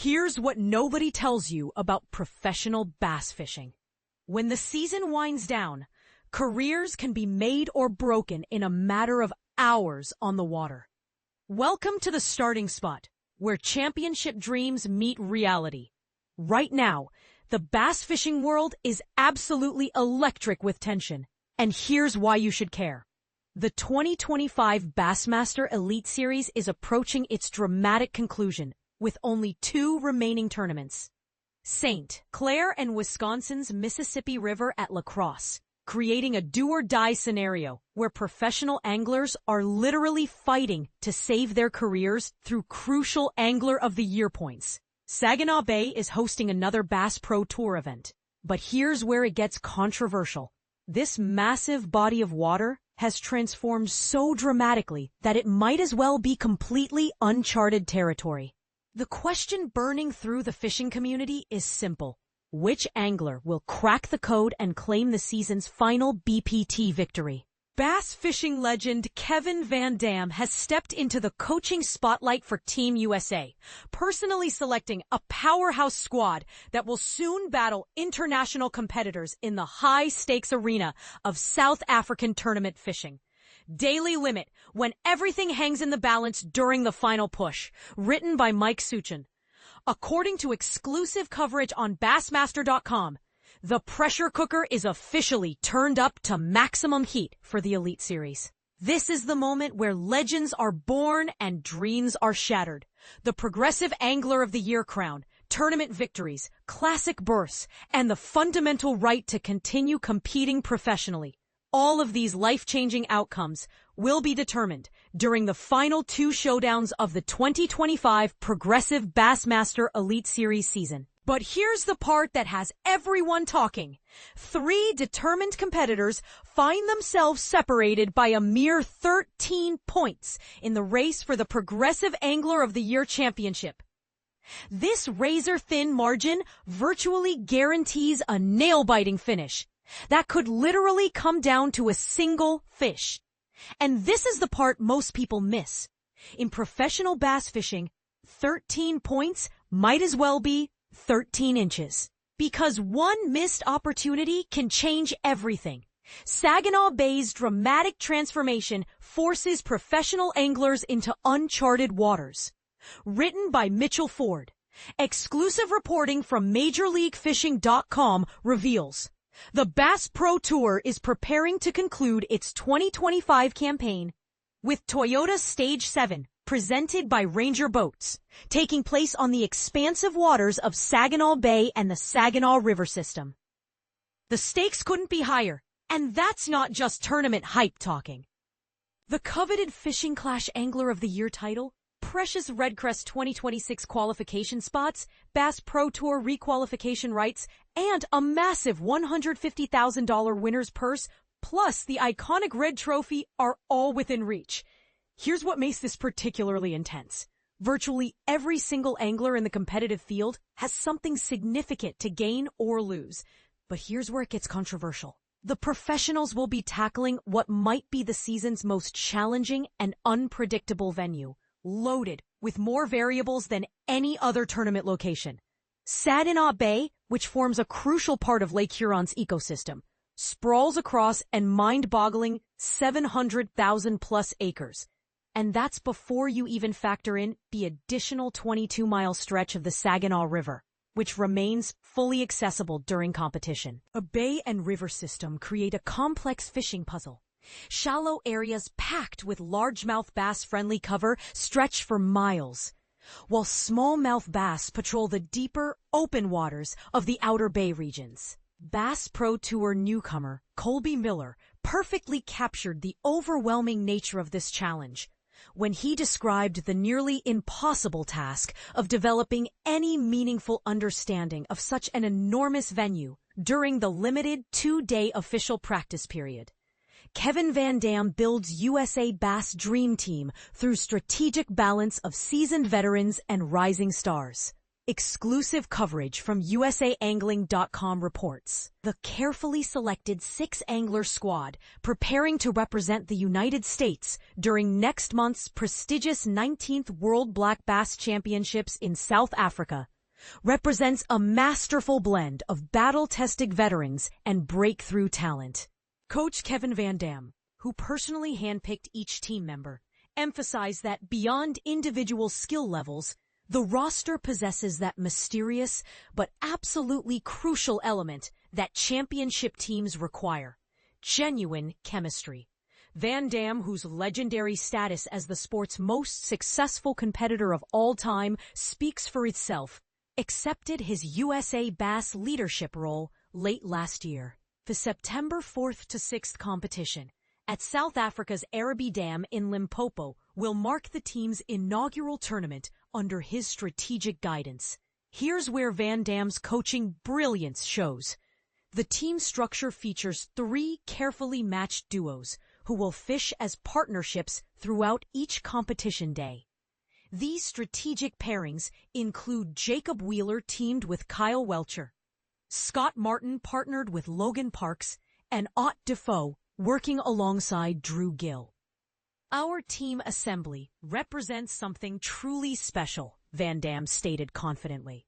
Here's what nobody tells you about professional bass fishing. When the season winds down, careers can be made or broken in a matter of hours on the water. Welcome to the starting spot, where championship dreams meet reality. Right now, the bass fishing world is absolutely electric with tension, and here's why you should care. The 2025 Bassmaster Elite Series is approaching its dramatic conclusion, with only 2 remaining tournaments. St. Clair and Wisconsin's Mississippi River at LaCrosse, creating a do-or-die scenario where professional anglers are literally fighting to save their careers through crucial Angler of the Year points. Saginaw Bay is hosting another Bass Pro Tour event. But here's where it gets controversial. This massive body of water has transformed so dramatically that it might as well be completely uncharted territory. The question burning through the fishing community is simple. Which angler will crack the code and claim the season's final BPT victory? Bass fishing legend Kevin VanDam has stepped into the coaching spotlight for Team USA, personally selecting a powerhouse squad that will soon battle international competitors in the high-stakes arena of South African tournament fishing. Daily Limit, when everything hangs in the balance during the final push, written by Mike Suchin. According to exclusive coverage on Bassmaster.com, the pressure cooker is officially turned up to maximum heat for the Elite Series. This is the moment where legends are born and dreams are shattered. The Progressive Angler of the Year crown, tournament victories, classic berths, and the fundamental right to continue competing professionally. All of these life-changing outcomes will be determined during the final 2 showdowns of the 2025 Progressive Bassmaster Elite Series season. But here's the part that has everyone talking. 3 determined competitors find themselves separated by a mere 13 points in the race for the Progressive Angler of the Year championship. This razor-thin margin virtually guarantees a nail-biting finish that could literally come down to a single fish. And this is the part most people miss. In professional bass fishing, 13 points might as well be 13 inches. Because one missed opportunity can change everything. Saginaw Bay's dramatic transformation forces professional anglers into uncharted waters. Written by Mitchell Ford. Exclusive reporting from MajorLeagueFishing.com reveals the Bass Pro Tour is preparing to conclude its 2025 campaign with Toyota's Stage 7, presented by Ranger Boats, taking place on the expansive waters of Saginaw Bay and the Saginaw River system. The stakes couldn't be higher, and that's not just tournament hype talking. The coveted Fishing Clash Angler of the Year title, precious Redcrest 2026 qualification spots, Bass Pro Tour requalification rights, and a massive $150,000 winner's purse, plus the iconic red trophy are all within reach. Here's what makes this particularly intense. Virtually every single angler in the competitive field has something significant to gain or lose. But here's where it gets controversial. The professionals will be tackling what might be the season's most challenging and unpredictable venue, loaded with more variables than any other tournament location. Saginaw Bay, which forms a crucial part of Lake Huron's ecosystem, sprawls across an mind-boggling 700,000-plus acres. And that's before you even factor in the additional 22-mile stretch of the Saginaw River, which remains fully accessible during competition. A bay and river system create a complex fishing puzzle. Shallow areas packed with largemouth bass-friendly cover stretch for miles, while smallmouth bass patrol the deeper, open waters of the Outer Bay regions. Bass Pro Tour newcomer Colby Miller perfectly captured the overwhelming nature of this challenge when he described the nearly impossible task of developing any meaningful understanding of such an enormous venue during the limited 2-day official practice period. Kevin VanDam builds USA Bass Dream Team through strategic balance of seasoned veterans and rising stars. Exclusive coverage from USAangling.com reports. The carefully selected 6-angler squad preparing to represent the United States during next month's prestigious 19th World Black Bass Championships in South Africa represents a masterful blend of battle-tested veterans and breakthrough talent. Coach Kevin VanDam, who personally handpicked each team member, emphasized that beyond individual skill levels, the roster possesses that mysterious but absolutely crucial element that championship teams require: genuine chemistry. VanDam, whose legendary status as the sport's most successful competitor of all time speaks for itself, accepted his USA Bass leadership role late last year. The September 4th to 6th competition at South Africa's Arabi Dam in Limpopo will mark the team's inaugural tournament under his strategic guidance. Here's where VanDam's coaching brilliance shows. The team structure features 3 carefully matched duos who will fish as partnerships throughout each competition day. These strategic pairings include Jacob Wheeler teamed with Kyle Welcher, Scott Martin partnered with Logan Parks, and Ott Defoe working alongside Drew Gill. Our team assembly represents something truly special, VanDam stated confidently.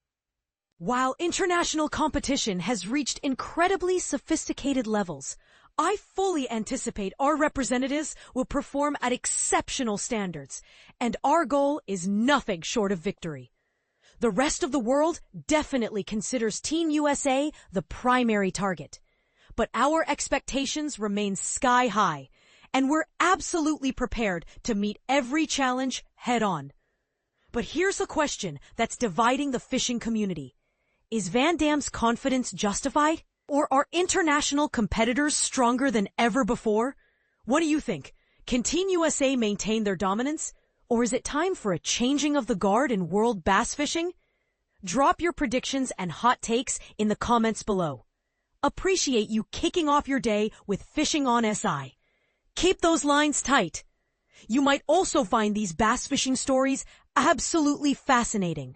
While international competition has reached incredibly sophisticated levels, I fully anticipate our representatives will perform at exceptional standards, and our goal is nothing short of victory. The rest of the world definitely considers Team USA the primary target, but our expectations remain sky high, and we're absolutely prepared to meet every challenge head-on. But here's a question that's dividing the fishing community. Is VanDam's confidence justified? Or are international competitors stronger than ever before? What do you think? Can Team USA maintain their dominance? Or is it time for a changing of the guard in world bass fishing? Drop your predictions and hot takes in the comments below. Appreciate you kicking off your day with Fishing on SI. Keep those lines tight. You might also find these bass fishing stories absolutely fascinating.